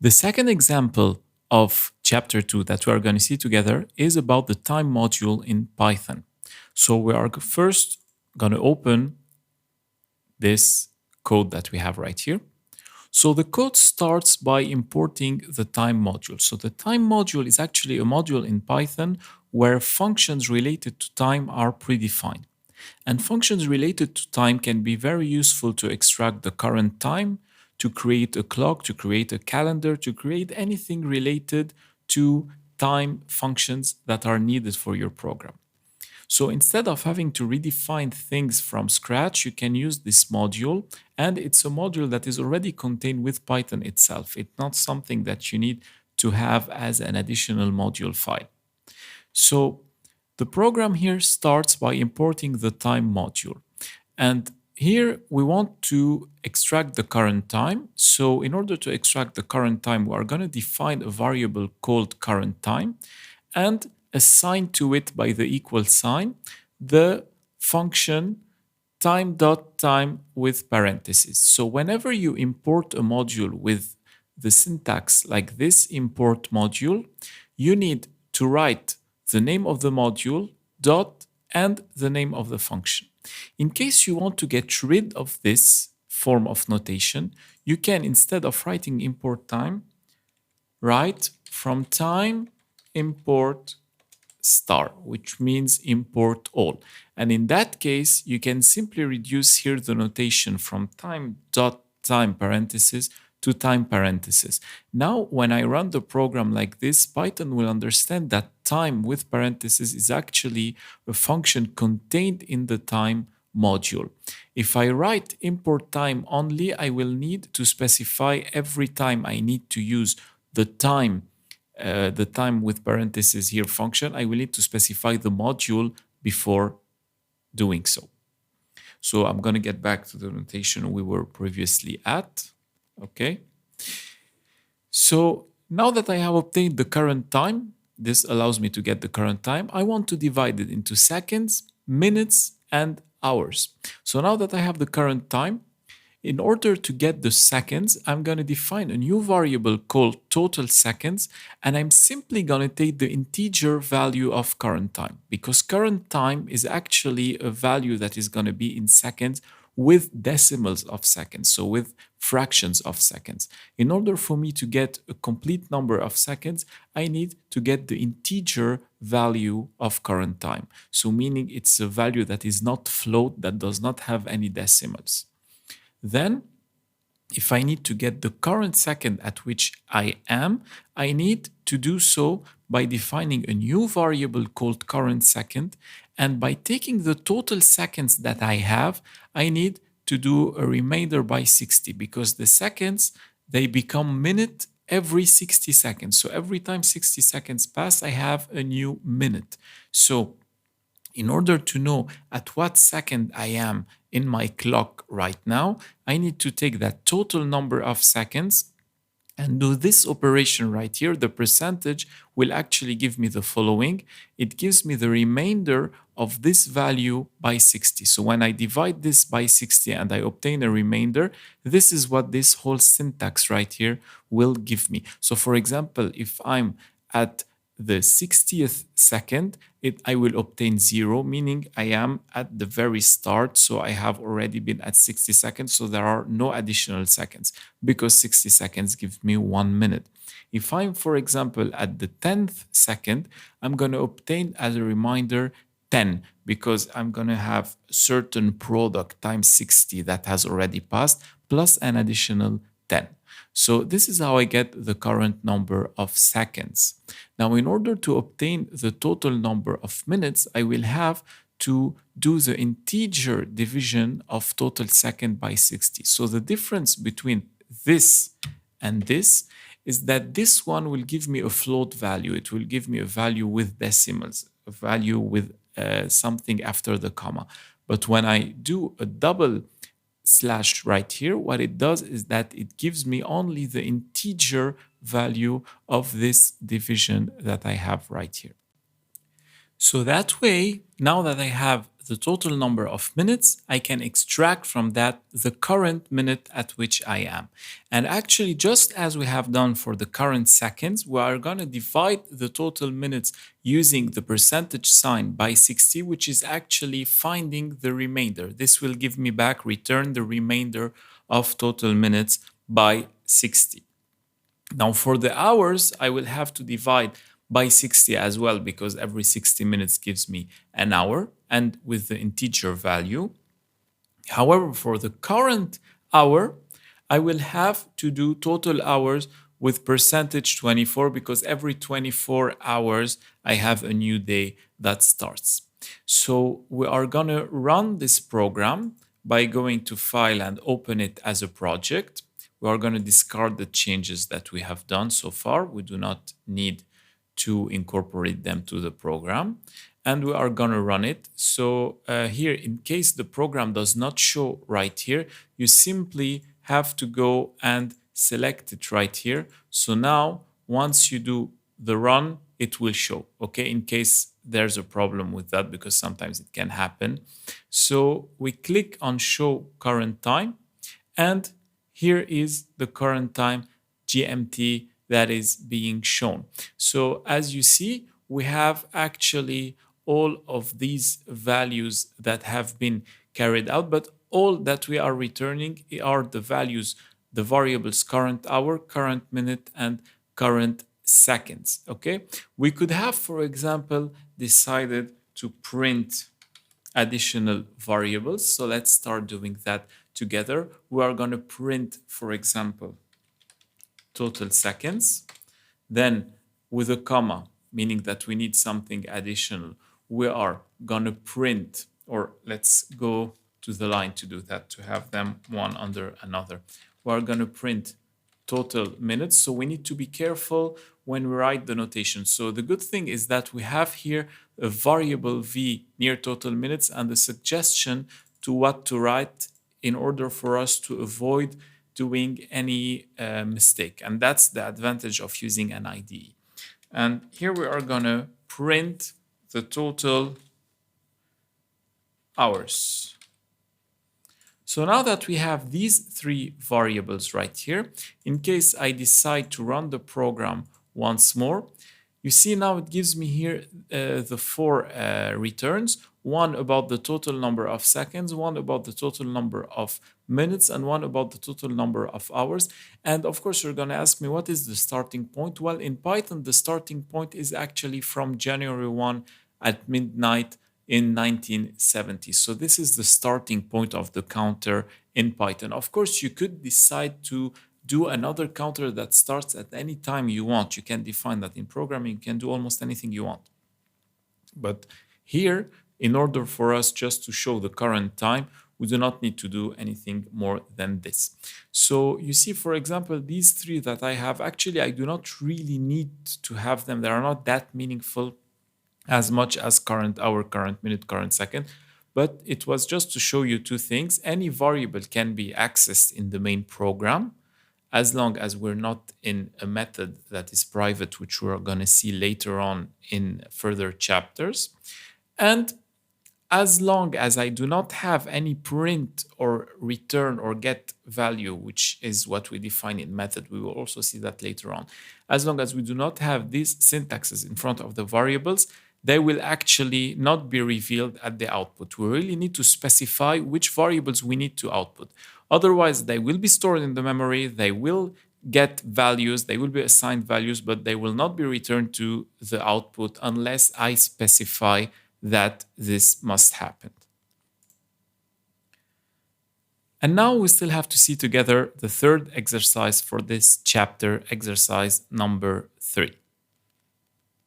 The second example of chapter 2 that we are going to see together is about the time module in Python. So we are first going to open this code that we have right here. So the code starts by importing the time module. So the time module is actually a module in Python where functions related to time are predefined. And functions related to time can be very useful to extract the current time, to create a clock, to create a calendar, to create anything related to time functions that are needed for your program. So instead of having to redefine things from scratch, you can use this module, and it's a module that is already contained with Python itself. It's not something that you need to have as an additional module file. So the program here starts by importing the time module. And here we want to extract the current time. So in order to extract the current time, we are going to define a variable called current time and assign to it by the equal sign the function time.time with parentheses. So whenever you import a module with the syntax like this import module, you need to write the name of the module dot and the name of the function. In case you want to get rid of this form of notation, you can, instead of writing import time, write from time import star, which means import all. And in that case, you can simply reduce here the notation from time dot time parenthesis to time parenthesis. Now, when I run the program like this, Python will understand that time with parentheses is actually a function contained in the time module. If I write import time only, I will need to specify every time I need to use the time with parentheses here function, I will need to specify the module before doing so. So I'm going to get back to the notation we were previously at. Okay. So now that I have obtained the current time, this allows me to get the current time. I want to divide it into seconds, minutes, and hours. So now that I have the current time, in order to get the seconds, I'm going to define a new variable called total seconds, and I'm simply going to take the integer value of current time, because current time is actually a value that is going to be in seconds with decimals of seconds, so with fractions of seconds. In order for me to get a complete number of seconds, I need to get the integer value of current time. So meaning it's a value that is not float, that does not have any decimals. Then, if I need to get the current second at which I am, I need to do so by defining a new variable called current second. And by taking the total seconds that I have, I need to do a remainder by 60, because the seconds, they become minute every 60 seconds. So every time 60 seconds pass, I have a new minute. So in order to know at what second I am in my clock right now, I need to take that total number of seconds and do this operation right here. The percentage will actually give me the following. It gives me the remainder of this value by 60. So when I divide this by 60 and I obtain a remainder, this is what this whole syntax right here will give me. So for example, if I'm at the 60th second, I will obtain 0, meaning I am at the very start. So I have already been at 60 seconds. So there are no additional seconds, because 60 seconds give me 1 minute. If I'm, for example, at the 10th second, I'm going to obtain as a reminder 10, because I'm going to have certain product times 60 that has already passed, plus an additional 10. So this is how I get the current number of seconds. Now, in order to obtain the total number of minutes, I will have to do the integer division of total second by 60. So the difference between this and this is that this one will give me a float value. It will give me a value with decimals, a value with something after the comma. But when I do a double slash right here, what it does is that it gives me only the integer value of this division that I have right here. So that way, now that I have the total number of minutes, I can extract from that the current minute at which I am. And actually, just as we have done for the current seconds, we are going to divide the total minutes using the percentage sign by 60, which is actually finding the remainder. This will give me back, return the remainder of total minutes by 60. Now for the hours, I will have to divide by 60 as well, because every 60 minutes gives me an hour, and with the integer value. However, for the current hour, I will have to do total hours with percentage 24, because every 24 hours I have a new day that starts. So we are going to run this program by going to File and open it as a project. We are going to discard the changes that we have done so far. We do not need to incorporate them to the program. And we are going to run it. So here, in case the program does not show right here, you simply have to go and select it right here. So now, once you do the run, it will show, okay, in case there's a problem with that, because sometimes it can happen. So we click on Show Current Time, and here is the current time GMT that is being shown. So as you see, we have actually all of these values that have been carried out, but all that we are returning are the values, the variables current hour, current minute, and current seconds, okay? We could have, for example, decided to print additional variables. So let's start doing that together. We are going to print, for example, total seconds. Then with a comma, meaning that we need something additional, we are going to print, or let's go to the line to do that, to have them one under another. We are going to print total minutes. So we need to be careful when we write the notation. So the good thing is that we have here a variable v near total minutes and a suggestion to what to write in order for us to avoid doing any mistake. And that's the advantage of using an IDE. And here we are going to print the total hours. So now that we have these three variables right here, in case I decide to run the program once more, you see now it gives me here the four returns, one about the total number of seconds, one about the total number of minutes, and one about the total number of hours. And of course, you're going to ask me, what is the starting point? Well, in Python, the starting point is actually from January 1 at midnight in 1970. So this is the starting point of the counter in Python. Of course, you could decide to do another counter that starts at any time you want. You can define that in programming. You can do almost anything you want. But here, in order for us just to show the current time, we do not need to do anything more than this. So you see, for example, these three that I have, actually, I do not really need to have them. They are not that meaningful as much as current hour, current minute, current second. But it was just to show you two things. Any variable can be accessed in the main program, as long as we're not in a method that is private, which we're going to see later on in further chapters. And as long as I do not have any print or return or get value, which is what we define in method, we will also see that later on. As long as we do not have these syntaxes in front of the variables, they will actually not be revealed at the output. We really need to specify which variables we need to output. Otherwise, they will be stored in the memory, they will get values, they will be assigned values, but they will not be returned to the output unless I specify that this must happen. And now we still have to see together the third exercise for this chapter, exercise number 3.